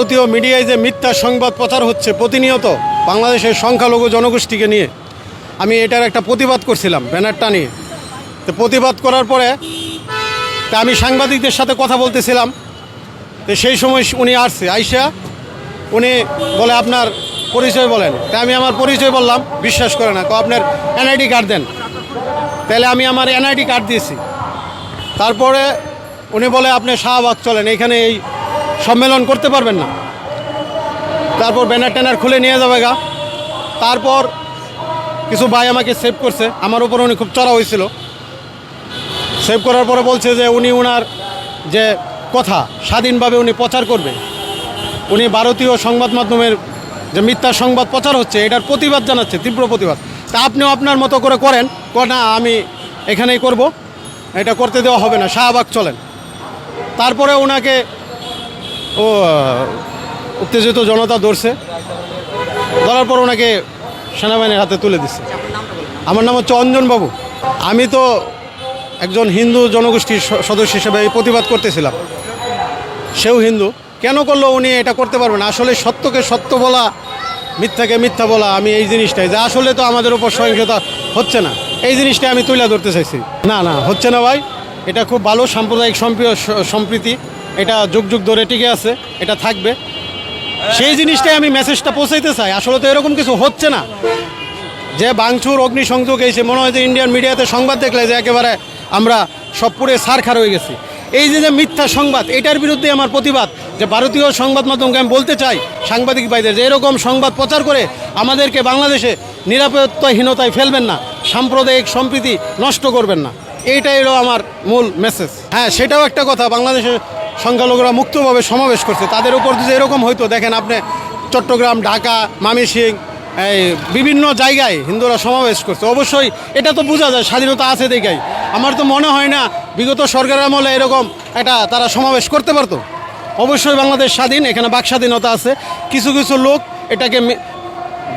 ভারতীয় মিডিয়ায় যে মিথ্যা সংবাদ প্রচার হচ্ছে প্রতিনিয়ত বাংলাদেশের সংখ্যালঘু জনগোষ্ঠীকে নিয়ে, আমি এটার একটা প্রতিবাদ করছিলাম ব্যানারটা নিয়ে। তো প্রতিবাদ করার পরে তা আমি সাংবাদিকদের সাথে কথা বলতেছিলাম। তো সেই সময় উনি আসছে, আইসা উনি বলে আপনার পরিচয় বলেন। তা আমি আমার পরিচয় বললাম, বিশ্বাস করে না, তো আপনার এনআইডি কার্ড দেন। তাহলে আমি আমার এনআইডি কার্ড দিয়েছি। তারপরে উনি বলে আপনি শাহবাগ চলেন, এখানে এই সম্মেলন করতে পারবেন না। তারপর ব্যানার ট্যানার খুলে নিয়ে যাবে গা। তারপর কিছু ভাই আমাকে সেভ করছে, আমার উপর উনি খুব চড়া হয়েছিল। সেভ করার পরে বলছে যে উনি ওনার যে কথা স্বাধীনভাবে উনি প্রচার করবে, উনি ভারতীয় সংবাদ মাধ্যমের যে মিথ্যা সংবাদ প্রচার হচ্ছে এটার প্রতিবাদ জানাচ্ছে, তীব্র প্রতিবাদ। তা আপনিও আপনার মতো করে করেন। না, আমি এখানেই করব, এটা করতে দেওয়া হবে না, শাহবাগ চলেন। তারপরে ওনাকে উত্তেজিত জনতা ধরছে, ধরার পর ওনাকে সেনাবাহিনীর হাতে তুলে দিচ্ছে। আমার নাম হচ্ছে অঞ্জন বাবু। আমি তো একজন হিন্দু জনগোষ্ঠীর সদস্য হিসেবে এই প্রতিবাদ করতেছিলাম। সেও হিন্দু, কেন করলো উনি এটা করতে পারবে না? আসলে সত্যকে সত্য বলা, মিথ্যাকে মিথ্যা বলা, আমি এই জিনিসটাই যে আসলে তো আমাদের উপর সহিংসতা হচ্ছে না, এই জিনিসটাই আমি তুলে ধরতে চাইছি। না না, হচ্ছে না ভাই, এটা খুব ভালো সাম্প্রদায়িক সম্প্রীতি, এটা যুগ যুগ ধরে টিকে আছে, এটা থাকবে। সেই জিনিসটাই আমি মেসেজটা পৌঁছাইতে চাই। আসলে তো এরকম কিছু হচ্ছে না যে ভাঙচুর অগ্নিসংযোগ এসে মনে হয় যে ইন্ডিয়ান মিডিয়াতে সংবাদ দেখলে যে একেবারে আমরা সব পুরে সারখার হয়ে গেছি। এই যে মিথ্যা সংবাদ, এটার বিরুদ্ধে আমার প্রতিবাদ। যে ভারতীয় সংবাদ মাধ্যমকে আমি বলতে চাই, সাংবাদিক ভাইদের, যে এরকম সংবাদ প্রচার করে আমাদেরকে বাংলাদেশে নিরাপত্তাহীনতায় ফেলবেন না, সাম্প্রদায়িক সম্প্রীতি নষ্ট করবেন না। এইটাই হলো আমার মূল মেসেজ। হ্যাঁ, সেটাও একটা কথা, বাংলাদেশের সংখ্যালঘুরা মুক্তভাবে সমাবেশ করছে, তাদের উপর যদি এরকম হয়তো, দেখেন আপনি চট্টগ্রাম, ঢাকা, ময়মনসিংহ, এই বিভিন্ন জায়গায় হিন্দুরা সমাবেশ করছে, অবশ্যই এটা তো বোঝা যায় স্বাধীনতা আছে দেখাই। আমার তো মনে হয় না বিগত সরকারের আমলে এরকম একটা তারা সমাবেশ করতে পারতো। অবশ্যই বাংলাদেশ স্বাধীন, এখানে বাক স্বাধীনতা আছে। কিছু কিছু লোক এটাকে,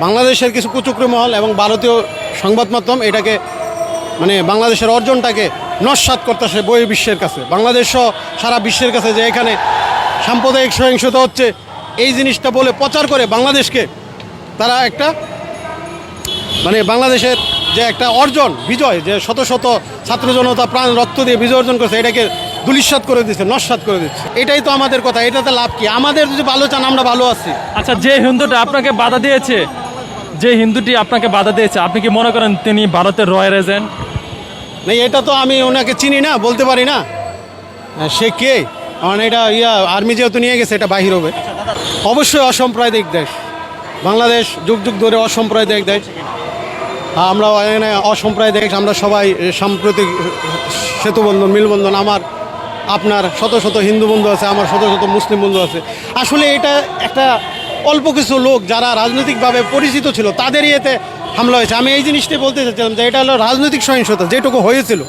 বাংলাদেশের কিছু কুচক্রী মহল এবং ভারতীয় সংবাদ মাধ্যম এটাকে মানে বাংলাদেশের অর্জনটাকে নস্যাৎ করতেছে বহির্বিশ্বের কাছে, বাংলাদেশ সহ সারা বিশ্বের কাছে, যে এখানে সাম্প্রদায়িক সহিংসতা হচ্ছে। এই জিনিসটা বলে প্রচার করে বাংলাদেশকে তারা একটা মানে বাংলাদেশের যে একটা অর্জন, বিজয়, যে শত শত ছাত্র জনতা প্রাণ রক্ত দিয়ে বিজয় অর্জন করছে, এটাকে ধূলিসাৎ করে দিচ্ছে, নস্যাৎ করে দিচ্ছে। এটাই তো আমাদের কথা। এটাতে লাভ কি? আমাদের যদি ভালো চান, আমরা ভালো আছি। আচ্ছা, যে হিন্দুটা আপনাকে বাধা দিয়েছে, আপনি কি মনে করেন তিনি ভারতের রয়্যাল এজেন্ট? না, এটা তো আমি ওনাকে চিনি না, বলতে পারি না সে কে। কারণ এটা আর্মি যেহেতু নিয়ে গেছে, এটা বাহির হবে। অবশ্যই অসাম্প্রদায়িক দেশ বাংলাদেশ, যুগ যুগ ধরে অসাম্প্রদায়িক দেশ। আমরা এখানে অসাম্প্রদায়িক, আমরা সবাই সাম্প্রতিক সেতুবন্ধন, মিলবন্ধন। আমার আপনার শত শত হিন্দু বন্ধু আছে, আমার শত শত মুসলিম বন্ধু আছে। আসলে এটা একটা অল্প কিছু লোক যারা রাজনৈতিকভাবে পরিচিত ছিল, তাদের ইয়েতে হামলা হয়েছে। আমি এই জিনিসটাই বলতে চাচ্ছিলাম যে এটা হলো রাজনৈতিক সহিংসতা, যেটুকু হয়েছিল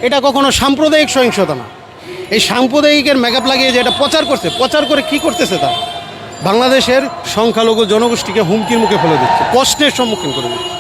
এটা কখনো সাম্প্রদায়িক সহিংসতা না। এই সাম্প্রদায়িকের মেকআপ লাগিয়ে যে এটা প্রচার করছে, প্রচার করে কি করতেছে, তা বাংলাদেশের সংখ্যালঘু জনগোষ্ঠীকে হুমকির মুখে ফেলে দিচ্ছে, প্রশ্নের সম্মুখীন করে দিচ্ছে।